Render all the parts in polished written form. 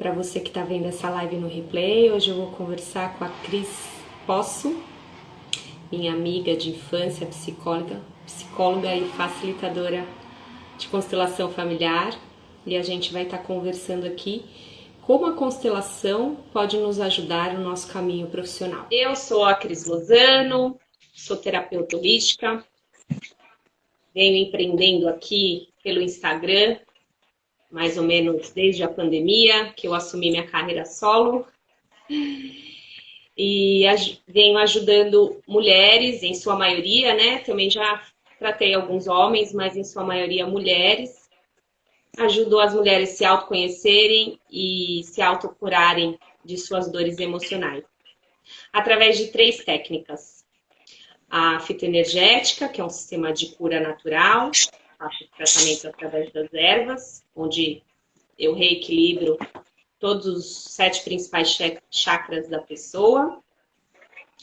para você que está vendo essa live no replay. Hoje eu vou conversar com a Cris Posso, minha amiga de infância, psicóloga e facilitadora de constelação familiar. E a gente vai estar conversando aqui como a constelação pode nos ajudar no nosso caminho profissional. Eu sou a Cris Lozano, sou terapeuta holística, venho empreendendo aqui pelo Instagram, mais ou menos desde a pandemia, que eu assumi minha carreira solo. E venho ajudando mulheres, em sua maioria, né? Também já tratei alguns homens, mas em sua maioria mulheres. Ajudo as mulheres a se autoconhecerem e se autocurarem de suas dores emocionais. Através de 3 técnicas. A fitoenergética, que é um sistema de cura natural, faço tratamento através das ervas, onde eu reequilibro todos os 7 principais chakras da pessoa.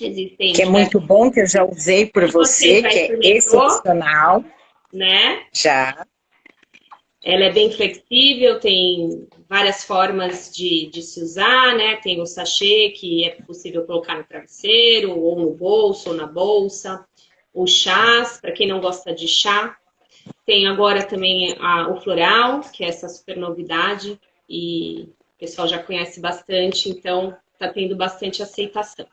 Existem que é muito bom, que eu já usei por você que é excepcional. Né? Já. Ela é bem flexível, tem várias formas de se usar, né? Tem o sachê, que é possível colocar no travesseiro, ou no bolso, ou na bolsa. O chás, para quem não gosta de chá. Tem agora também o floral, que é essa super novidade, e o pessoal já conhece bastante, então está tendo bastante aceitação.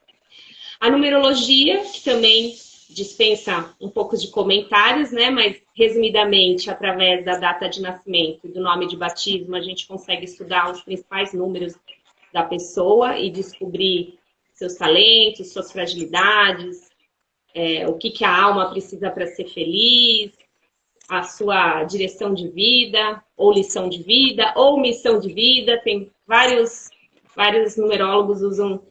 A numerologia, que também dispensa um pouco de comentários, né? Mas resumidamente, através da data de nascimento e do nome de batismo, a gente consegue estudar os principais números da pessoa e descobrir seus talentos, suas fragilidades, o que a alma precisa para ser feliz, a sua direção de vida, ou lição de vida, ou missão de vida. Tem vários numerólogos usam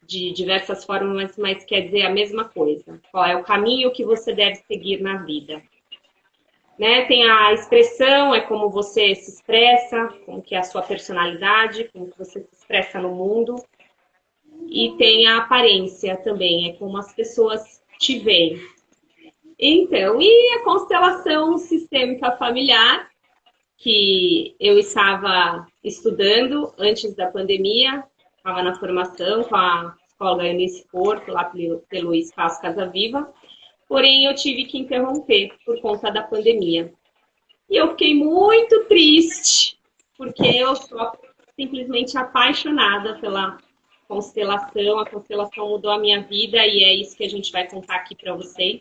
de diversas formas, mas quer dizer a mesma coisa. Qual é o caminho que você deve seguir na vida? Né? Tem a expressão, é como você se expressa, como que é a sua personalidade, como que você se expressa no mundo. E tem a aparência também, é como as pessoas te veem. Então, e a constelação sistêmica familiar, que eu estava estudando antes da pandemia, estava na formação com a psicóloga Eunice Porto, lá pelo Espaço Casa Viva, porém eu tive que interromper por conta da pandemia. E eu fiquei muito triste, porque eu sou simplesmente apaixonada pela constelação, a constelação mudou a minha vida e é isso que a gente vai contar aqui para vocês.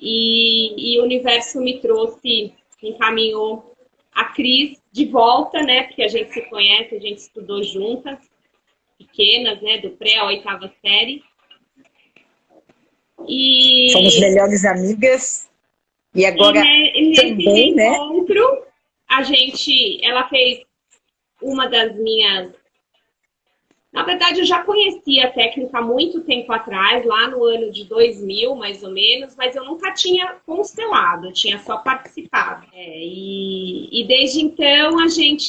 E o universo me encaminhou a Cris de volta, né? Porque a gente se conhece, a gente estudou juntas, pequenas, né? Do pré à 8ª série. E somos melhores amigas. E agora também, nesse encontro, ela fez uma das minhas... Na verdade, eu já conhecia a técnica há muito tempo atrás, lá no ano de 2000, mais ou menos, mas eu nunca tinha constelado, eu tinha só participado. E desde então,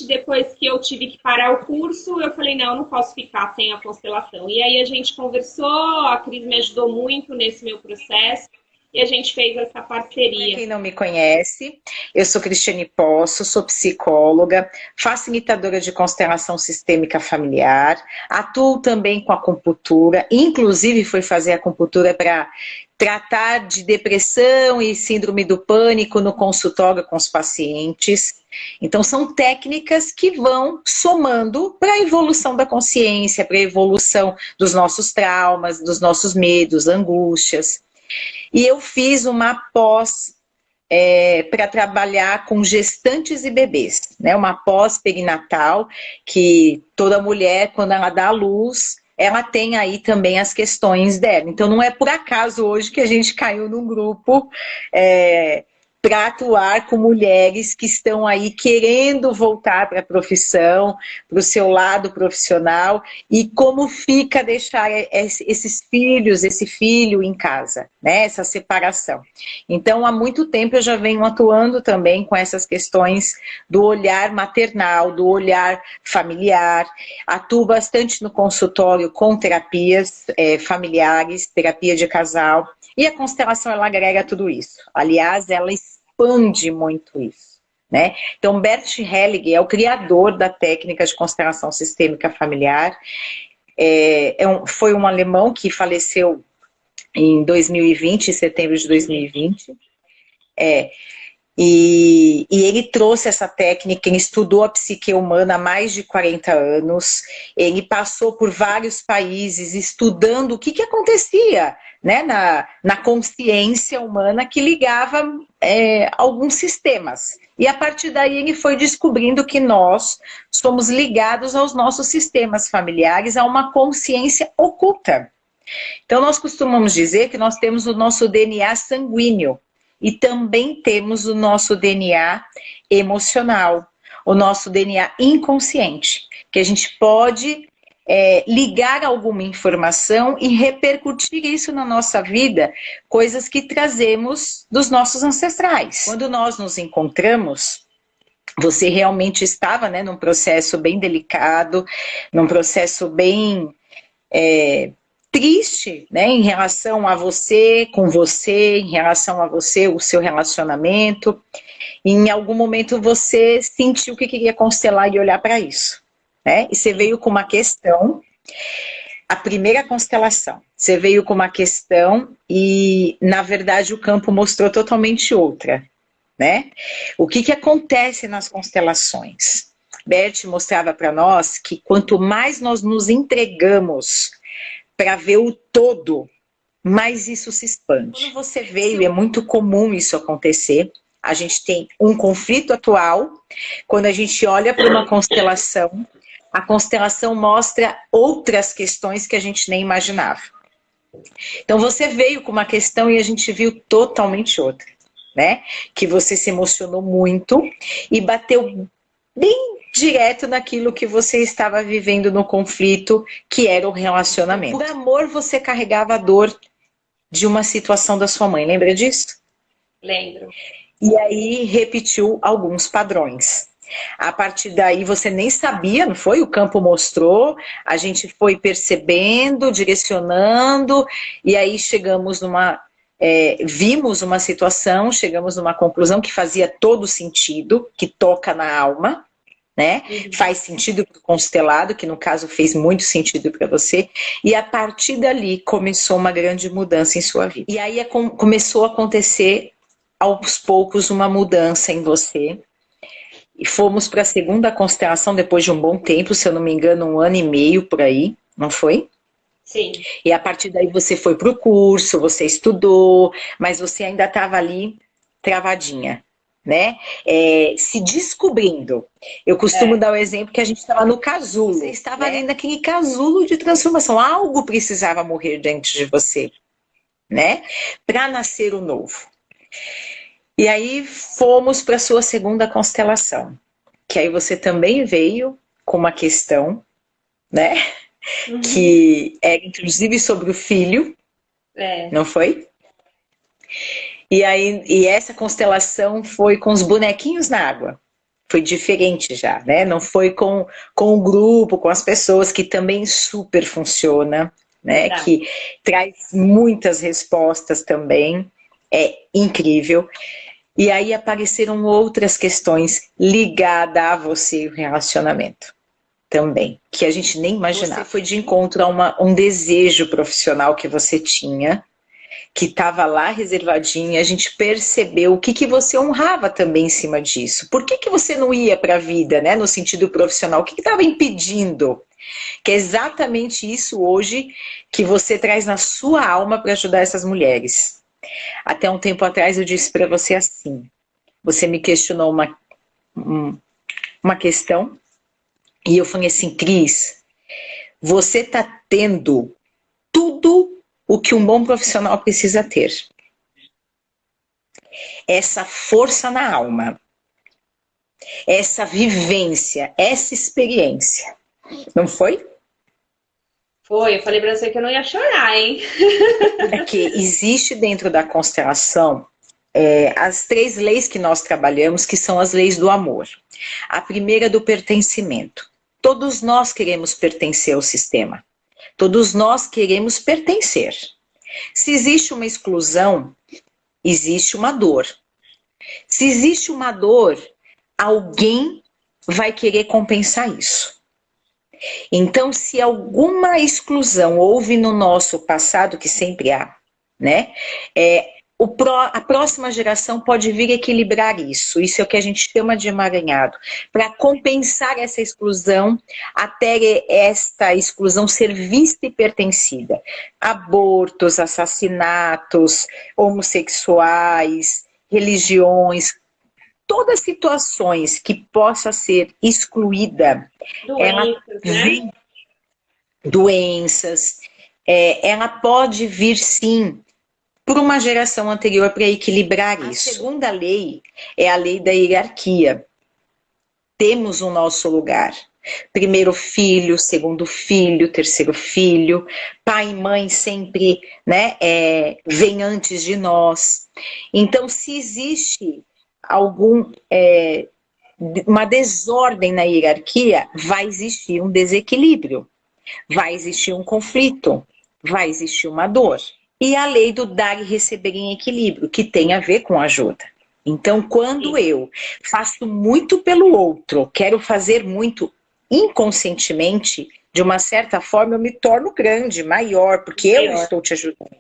depois que eu tive que parar o curso, eu falei, não posso ficar sem a constelação. E aí a gente conversou, a Cris me ajudou muito nesse meu processo, e a gente fez essa parceria. Para quem não me conhece, eu sou Cristiane Posso, sou psicóloga, facilitadora de constelação sistêmica familiar, atuo também com acupuntura, inclusive fui fazer acupuntura para tratar de depressão e síndrome do pânico no consultório com os pacientes. Então são técnicas que vão somando para a evolução da consciência, para a evolução dos nossos traumas, dos nossos medos, angústias. E eu fiz uma pós para trabalhar com gestantes e bebês, né? Uma pós perinatal, que toda mulher, quando ela dá à luz, ela tem aí também as questões dela. Então não é por acaso hoje que a gente caiu num grupo para atuar com mulheres que estão aí querendo voltar para a profissão, para o seu lado profissional, e como fica deixar esse filho em casa, né? Essa separação. Então, há muito tempo eu já venho atuando também com essas questões do olhar maternal, do olhar familiar, atuo bastante no consultório com terapias familiares, terapia de casal, e a constelação ela agrega tudo isso. Aliás, ela expande muito isso, né? Então, Bert Hellinger é o criador da técnica de constelação sistêmica familiar. Foi um alemão que faleceu em 2020, em setembro de 2020. E ele trouxe essa técnica, ele estudou a psique humana há mais de 40 anos, ele passou por vários países estudando o que acontecia, né, na consciência humana que ligava alguns sistemas. E a partir daí ele foi descobrindo que nós somos ligados aos nossos sistemas familiares, a uma consciência oculta. Então nós costumamos dizer que nós temos o nosso DNA sanguíneo, e também temos o nosso DNA emocional, o nosso DNA inconsciente, que a gente pode ligar alguma informação e repercutir isso na nossa vida, coisas que trazemos dos nossos ancestrais. Quando nós nos encontramos, você realmente estava, né, num processo bem delicado, num processo bem triste, né, em relação a você, com você, em relação a você, o seu relacionamento. E em algum momento você sentiu que queria constelar e olhar para isso, né? E você veio com uma questão, a primeira constelação, você veio com uma questão e, na verdade, o campo mostrou totalmente outra, né? O que acontece nas constelações? Bert mostrava para nós que quanto mais nós nos entregamos para ver o todo, mais isso se expande. Quando você veio, é muito comum isso acontecer. A gente tem um conflito atual. Quando a gente olha para uma constelação, a constelação mostra outras questões que a gente nem imaginava. Então você veio com uma questão e a gente viu totalmente outra, né? Que você se emocionou muito e bateu bem direto naquilo que você estava vivendo no conflito, que era o relacionamento. Por amor, você carregava a dor de uma situação da sua mãe, lembra disso? Lembro. E aí repetiu alguns padrões. A partir daí você nem sabia, não foi? O campo mostrou, a gente foi percebendo, direcionando, e aí chegamos vimos uma situação, chegamos numa conclusão que fazia todo sentido, que toca na alma, né? Faz sentido para o constelado, que no caso fez muito sentido para você, e a partir dali começou uma grande mudança em sua vida. E aí começou a acontecer aos poucos uma mudança em você, e fomos para a segunda constelação depois de um bom tempo, se eu não me engano 1 ano e meio por aí, não foi? Sim. E a partir daí você foi para o curso, você estudou, mas você ainda estava ali travadinha, né? Se descobrindo. Eu costumo dar o exemplo que a gente estava no casulo. Você estava ali naquele casulo de transformação. Algo precisava morrer dentro de você, né? Para nascer o novo. E aí fomos para a sua segunda constelação. Que aí você também veio com uma questão, né? Que é inclusive sobre o filho. Não foi? E essa constelação foi com os bonequinhos na água. Foi diferente já, né? Não foi com o grupo, com as pessoas, que também super funciona, né? Verdade. Que traz muitas respostas também. É incrível. E aí apareceram outras questões ligadas a você e o relacionamento. Também, que a gente nem imaginava. Você foi de encontro a um desejo profissional que você tinha, que estava lá reservadinho, e a gente percebeu o que você honrava também em cima disso. Por que você não ia para a vida, né, no sentido profissional? O que estava impedindo? Que é exatamente isso hoje que você traz na sua alma para ajudar essas mulheres. Até um tempo atrás eu disse para você assim, você me questionou uma questão, e eu falei assim, Cris, você está tendo tudo o que um bom profissional precisa ter. Essa força na alma, essa vivência, essa experiência. Não foi? Foi, eu falei pra você que eu não ia chorar, hein? Porque existe dentro da constelação as 3 leis que nós trabalhamos, que são as leis do amor. A primeira é do pertencimento. Todos nós queremos pertencer ao sistema. Todos nós queremos pertencer. Se existe uma exclusão, existe uma dor. Se existe uma dor, alguém vai querer compensar isso. Então, se alguma exclusão houve no nosso passado, que sempre há, né? A próxima geração pode vir equilibrar isso. Isso é o que a gente chama de emaranhado. Para compensar essa exclusão, até esta exclusão ser vista e pertencida. Abortos, assassinatos, homossexuais, religiões, todas as situações que possa ser excluída, doenças, ela pode vir sim por uma geração anterior para equilibrar isso. A segunda lei é a lei da hierarquia. Temos o nosso lugar. Primeiro filho, segundo filho, terceiro filho, pai e mãe sempre, né, vem antes de nós. Então, se existe uma desordem na hierarquia, vai existir um desequilíbrio, vai existir um conflito, vai existir uma dor. E a lei do dar e receber em equilíbrio, que tem a ver com ajuda. Então, quando eu faço muito pelo outro, quero fazer muito inconscientemente, de uma certa forma eu me torno grande, maior, porque eu estou te ajudando,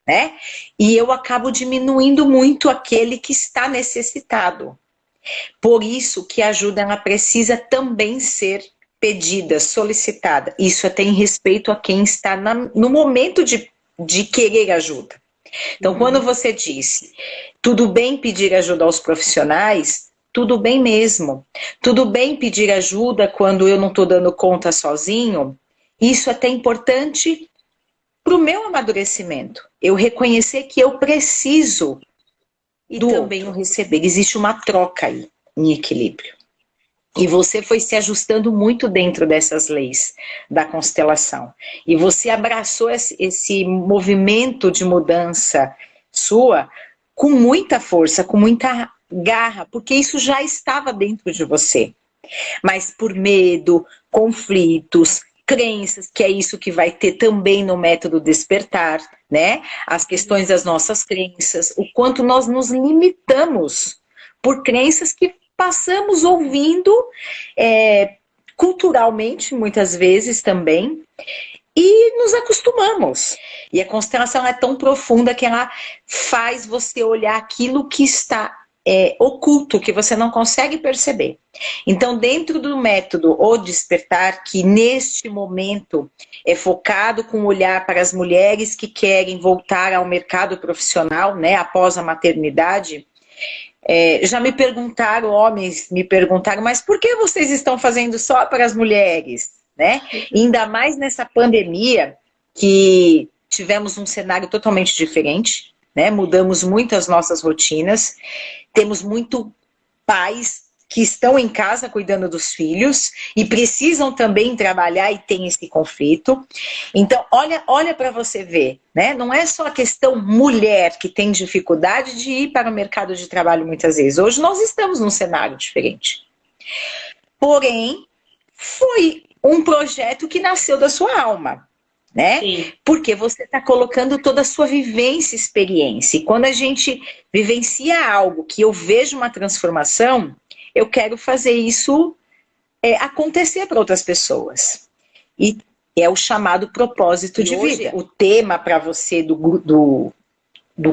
né? E eu acabo diminuindo muito aquele que está necessitado. Por isso que a ajuda ela precisa também ser pedida, solicitada. Isso tem respeito a quem está no momento de querer ajuda. Então, quando você disse, tudo bem pedir ajuda aos profissionais, tudo bem mesmo. Tudo bem pedir ajuda quando eu não estou dando conta sozinho. Isso é até importante para o meu amadurecimento. Eu reconhecer que eu preciso e também o receber. Existe uma troca aí, em equilíbrio. E você foi se ajustando muito dentro dessas leis da constelação. E você abraçou esse movimento de mudança sua com muita força, com muita garra, porque isso já estava dentro de você. Mas por medo, conflitos, crenças, que é isso que vai ter também no método despertar, né? As questões das nossas crenças, o quanto nós nos limitamos por crenças que passamos ouvindo culturalmente, muitas vezes também, e nos acostumamos. E a constelação é tão profunda que ela faz você olhar aquilo que está oculto, que você não consegue perceber. Então, dentro do método O Despertar, que neste momento é focado com olhar para as mulheres que querem voltar ao mercado profissional, né, após a maternidade, já me perguntaram, homens me perguntaram, mas por que vocês estão fazendo só para as mulheres? Né? E ainda mais nessa pandemia, que tivemos um cenário totalmente diferente, né? Mudamos muito as nossas rotinas, temos muito pais que estão em casa cuidando dos filhos e precisam também trabalhar e tem esse conflito. Então, olha para você ver, né? Não é só a questão mulher que tem dificuldade de ir para o mercado de trabalho muitas vezes. Hoje nós estamos num cenário diferente. Porém, foi um projeto que nasceu da sua alma, né? Sim. Porque você está colocando toda a sua vivência e experiência. E quando a gente vivencia algo que eu vejo uma transformação, eu quero fazer isso acontecer para outras pessoas. E é o chamado propósito de vida. O tema para você do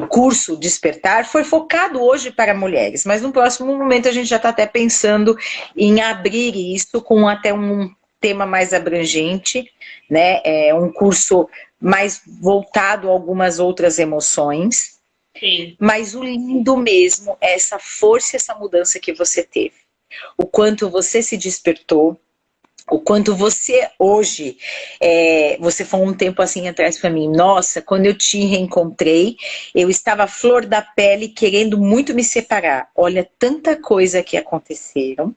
curso Despertar foi focado hoje para mulheres, mas no próximo momento a gente já está até pensando em abrir isso com até um tema mais abrangente, né? Um curso mais voltado a algumas outras emoções. Sim. Mas o lindo mesmo é essa força, essa mudança que você teve. O quanto você se despertou, o quanto você hoje, você falou um tempo assim atrás para mim, nossa, quando eu te reencontrei, eu estava à flor da pele querendo muito me separar. Olha, tanta coisa que aconteceram.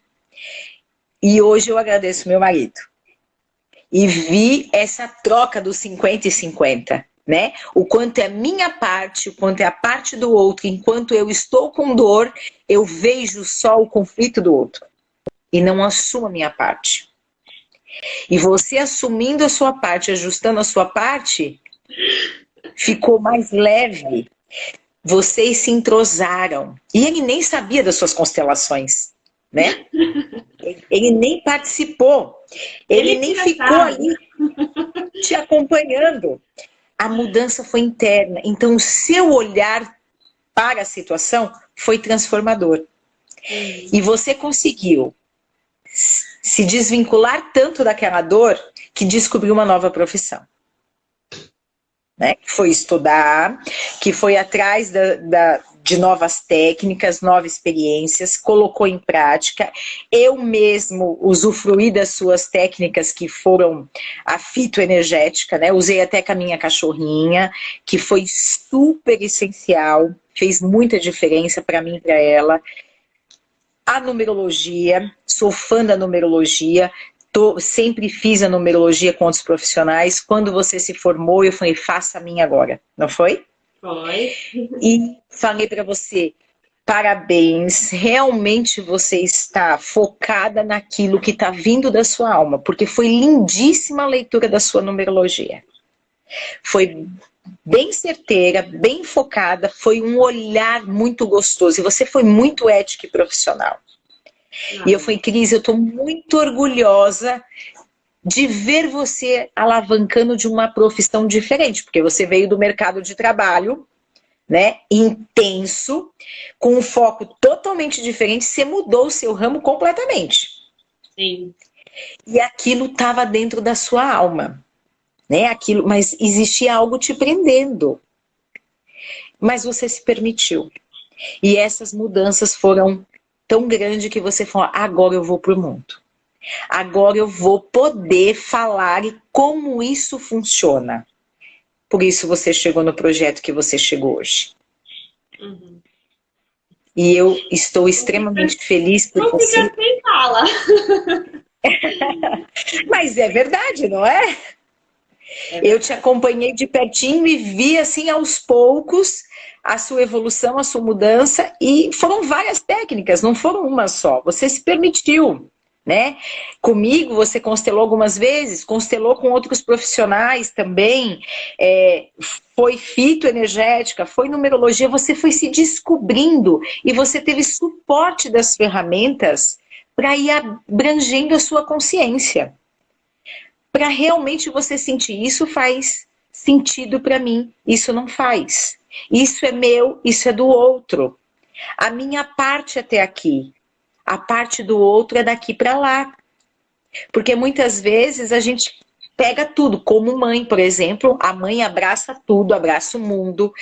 E hoje eu agradeço meu marido. E vi essa troca dos 50 e 50. Né? O quanto é a minha parte, o quanto é a parte do outro. Enquanto eu estou com dor, eu vejo só o conflito do outro. E não assumo a minha parte. E você assumindo a sua parte, ajustando a sua parte, ficou mais leve. Vocês se entrosaram. E ele nem sabia das suas constelações. né? Ele nem participou, ele nem ficou ali te acompanhando. A mudança foi interna, então o seu olhar para a situação foi transformador. E você conseguiu se desvincular tanto daquela dor que descobriu uma nova profissão. Né? Que foi estudar, que foi atrás de novas técnicas, novas experiências, colocou em prática. Eu mesmo usufruí das suas técnicas que foram a fitoenergética, né? Usei até com a minha cachorrinha, que foi super essencial, fez muita diferença para mim e para ela. A numerologia, sou fã da numerologia, sempre fiz a numerologia com outros profissionais. Quando você se formou, eu falei, faça a minha agora, não foi? Foi. E falei para você, parabéns, realmente você está focada naquilo que está vindo da sua alma, porque foi lindíssima a leitura da sua numerologia. Foi bem certeira, bem focada, foi um olhar muito gostoso. E você foi muito ética e profissional. E eu falei, Cris, eu estou muito orgulhosa de ver você alavancando de uma profissão diferente, porque você veio do mercado de trabalho, né, intenso, com um foco totalmente diferente, você mudou o seu ramo completamente. Sim. E aquilo estava dentro da sua alma. Né, aquilo, mas existia algo te prendendo. Mas você se permitiu. E essas mudanças foram tão grandes que você falou, agora eu vou para o mundo. Agora eu vou poder falar e como isso funciona. Por isso você chegou no projeto que você chegou hoje. Uhum. E eu estou extremamente feliz por você. Não fica sem fala. Mas é verdade, não é? Eu te acompanhei de pertinho e vi assim aos poucos a sua evolução, a sua mudança, e foram várias técnicas, não foram uma só. Você se permitiu, né? Comigo você constelou algumas vezes, constelou com outros profissionais também, foi fitoenergética, foi numerologia, você foi se descobrindo e você teve suporte das ferramentas para ir abrangendo a sua consciência. Para realmente você sentir, isso faz sentido para mim, isso não faz. Isso é meu, isso é do outro. A minha parte até aqui, a parte do outro é daqui para lá. Porque muitas vezes a gente pega tudo, como mãe, por exemplo, a mãe abraça tudo, abraça o mundo,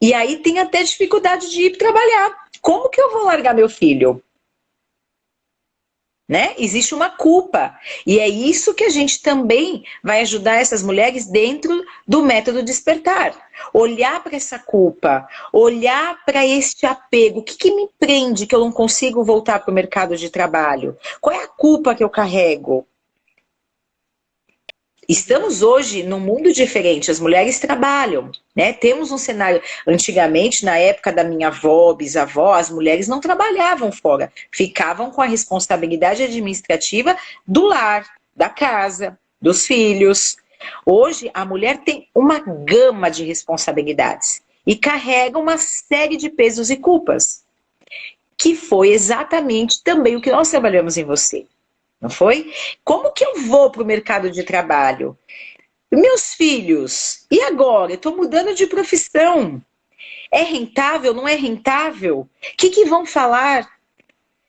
e aí tem até dificuldade de ir trabalhar. Como que eu vou largar meu filho? Né? Existe uma culpa. E é isso que a gente também vai ajudar essas mulheres dentro do método despertar. Olhar para essa culpa, olhar para este apego. O que me prende que eu não consigo voltar para o mercado de trabalho? Qual é a culpa que eu carrego? Estamos hoje num mundo diferente, as mulheres trabalham, né? Temos um cenário, antigamente, na época da minha avó, bisavó, as mulheres não trabalhavam fora, ficavam com a responsabilidade administrativa do lar, da casa, dos filhos. Hoje, a mulher tem uma gama de responsabilidades e carrega uma série de pesos e culpas, que foi exatamente também o que nós trabalhamos em você. Não foi? Como que eu vou para o mercado de trabalho? Meus filhos, e agora? Eu estou mudando de profissão. É rentável? Não é rentável? O que vão falar?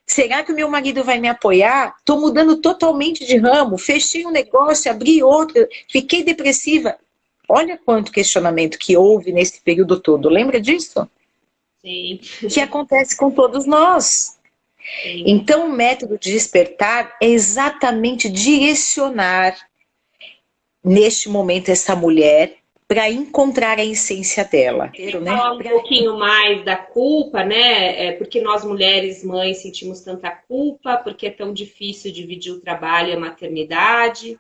Será que o meu marido vai me apoiar? Estou mudando totalmente de ramo. Fechei um negócio, abri outro, fiquei depressiva. Olha quanto questionamento que houve nesse período todo. Lembra disso? Sim. Que acontece com todos nós. Sim. Então, o método de despertar é exatamente direcionar, neste momento, essa mulher para encontrar a essência dela. Falar um pouquinho mais da culpa, né? Porque nós mulheres, mães, sentimos tanta culpa, porque é tão difícil dividir o trabalho e a maternidade.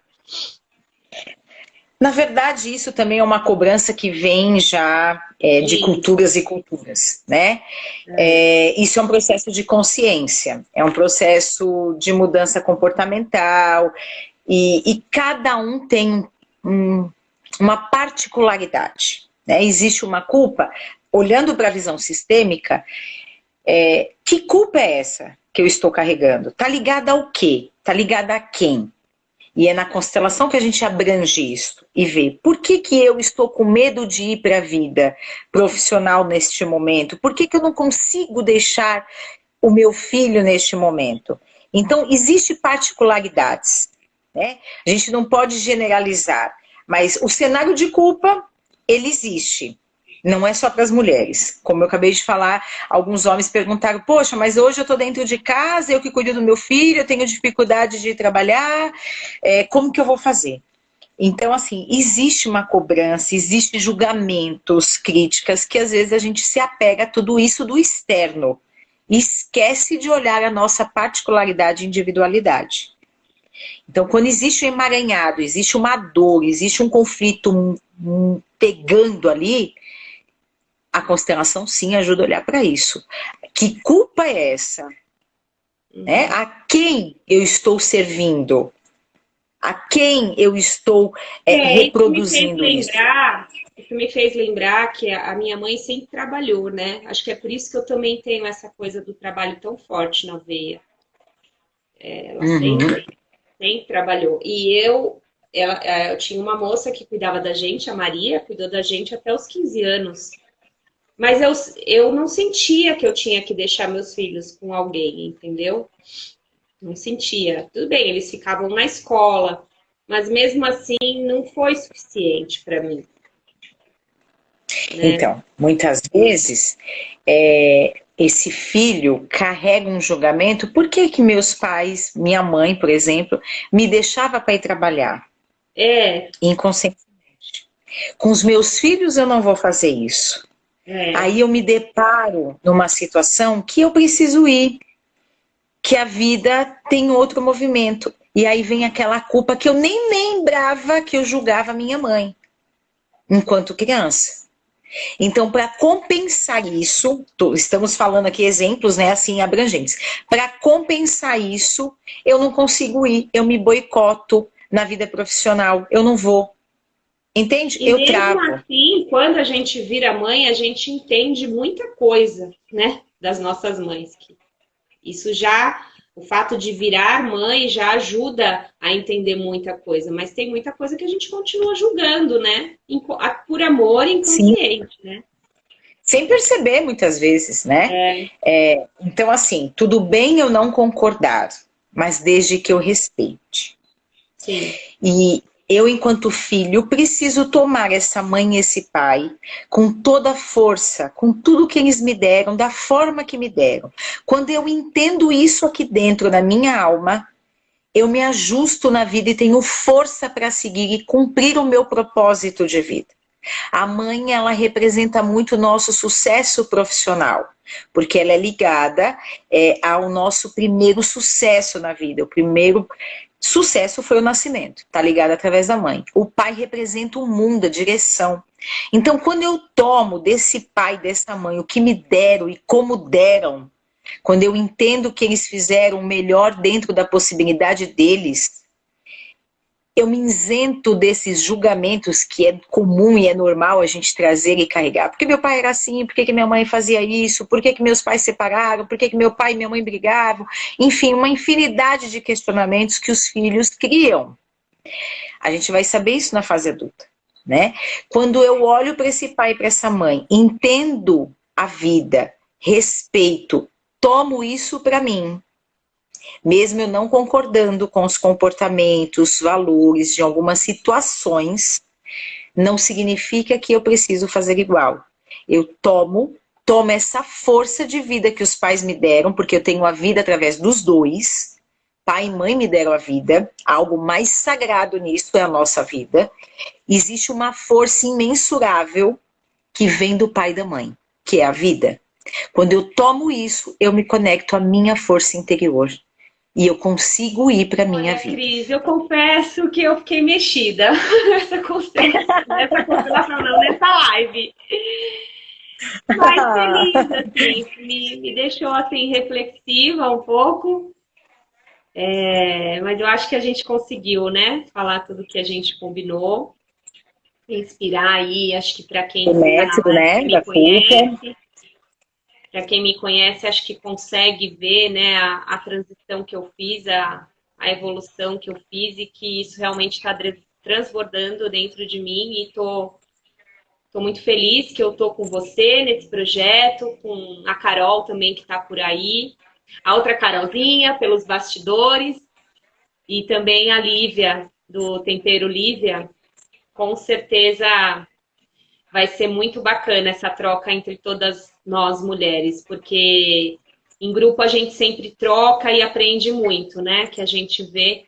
Na verdade, isso também é uma cobrança que vem já de culturas e culturas, né? Isso é um processo de consciência, é um processo de mudança comportamental e cada um tem uma particularidade, né? Existe uma culpa, olhando para a visão sistêmica, que culpa é essa? que eu estou carregando? Está ligada ao quê? Está ligada a quem? E é na constelação que a gente abrange isso e vê por que eu estou com medo de ir para a vida profissional neste momento? Por que eu não consigo deixar o meu filho neste momento? Então, existem particularidades, né? A gente não pode generalizar, mas o cenário de culpa, ele existe. Não é só para as mulheres. Como eu acabei de falar, alguns homens perguntaram, poxa, mas hoje eu estou dentro de casa, eu que cuido do meu filho, eu tenho dificuldade de trabalhar, como que eu vou fazer? Então, assim, existe uma cobrança, existe julgamentos, críticas, que às vezes a gente se apega a tudo isso do externo e esquece de olhar a nossa particularidade e individualidade. Então, quando existe um emaranhado, existe uma dor, existe um conflito pegando ali, a constelação sim ajuda a olhar para isso. Que culpa é essa? Né? A quem eu estou servindo? A quem eu estou reproduzindo isso? Isso me fez lembrar que a minha mãe sempre trabalhou, né? Acho que é por isso que eu também tenho essa coisa do trabalho tão forte na veia. Ela sempre trabalhou. E eu tinha uma moça que cuidava da gente, a Maria, cuidou da gente até os 15 anos. Mas eu não sentia que eu tinha que deixar meus filhos com alguém, entendeu? Não sentia. Tudo bem, eles ficavam na escola, mas mesmo assim não foi suficiente para mim. Né? Então, muitas vezes, esse filho carrega um julgamento. Por que meus pais, minha mãe, por exemplo, me deixava para ir trabalhar? Inconscientemente. Com os meus filhos eu não vou fazer isso. Aí eu me deparo numa situação que eu preciso ir, que a vida tem outro movimento. E aí vem aquela culpa que eu nem lembrava que eu julgava minha mãe, enquanto criança. Então, para compensar isso, estamos falando aqui exemplos, né, assim, abrangentes. Para compensar isso, eu não consigo ir, eu me boicoto na vida profissional, eu não vou. Entende? E eu travo. Assim, quando a gente vira mãe, a gente entende muita coisa, né, das nossas mães. Isso já, o fato de virar mãe já ajuda a entender muita coisa, mas tem muita coisa que a gente continua julgando, né? Por amor inconsciente, Sim. né? Sem perceber muitas vezes, né? Então, assim, tudo bem eu não concordar, mas desde que eu respeite. Sim. E eu, enquanto filho, preciso tomar essa mãe e esse pai com toda a força, com tudo que eles me deram, da forma que me deram. Quando eu entendo isso aqui dentro da minha alma, eu me ajusto na vida e tenho força para seguir e cumprir o meu propósito de vida. A mãe, ela representa muito o nosso sucesso profissional, porque ela é ligada ao nosso primeiro sucesso na vida. O primeiro sucesso foi o nascimento, tá ligado através da mãe. O pai representa o mundo, a direção. Então, quando eu tomo desse pai, dessa mãe, o que me deram e como deram, quando eu entendo que eles fizeram o melhor dentro da possibilidade deles, eu me isento desses julgamentos que é comum e é normal a gente trazer e carregar. Por que meu pai era assim? Por que minha mãe fazia isso? Por que meus pais separaram? Por que meu pai e minha mãe brigavam? Enfim, uma infinidade de questionamentos que os filhos criam. A gente vai saber isso na fase adulta, né? Quando eu olho para esse pai e para essa mãe, entendo a vida, respeito, tomo isso para mim. Mesmo eu não concordando com os comportamentos, valores de algumas situações, não significa que eu preciso fazer igual. Eu tomo essa força de vida que os pais me deram, porque eu tenho a vida através dos dois. Pai e mãe me deram a vida, algo mais sagrado nisso é a nossa vida. Existe uma força imensurável que vem do pai e da mãe, que é a vida. Quando eu tomo isso, eu me conecto à minha força interior. E eu consigo ir para minha vida. Cris, eu confesso que eu fiquei mexida nessa constelação, não, nessa live. Mas feliz, assim, me deixou assim reflexiva um pouco. Mas eu acho que a gente conseguiu, né? Falar tudo que a gente combinou. Inspirar aí, acho que para quem o método, né, me conhece. para quem me conhece, acho que consegue ver, né, a transição que eu fiz, a evolução que eu fiz e que isso realmente está transbordando dentro de mim e estou muito feliz que eu estou com você nesse projeto, com a Carol também que está por aí, a outra Carolzinha pelos bastidores e também a Lívia, do Tempero Lívia. Com certeza vai ser muito bacana essa troca entre todas nós mulheres, porque em grupo a gente sempre troca e aprende muito, né? Que a gente vê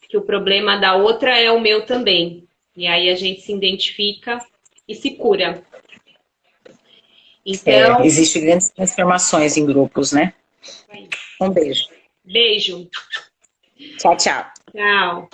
que o problema da outra é o meu também. E aí a gente se identifica e se cura. Então, Existem grandes transformações em grupos, né? Um beijo. beijo. Tchau, tchau. Tchau.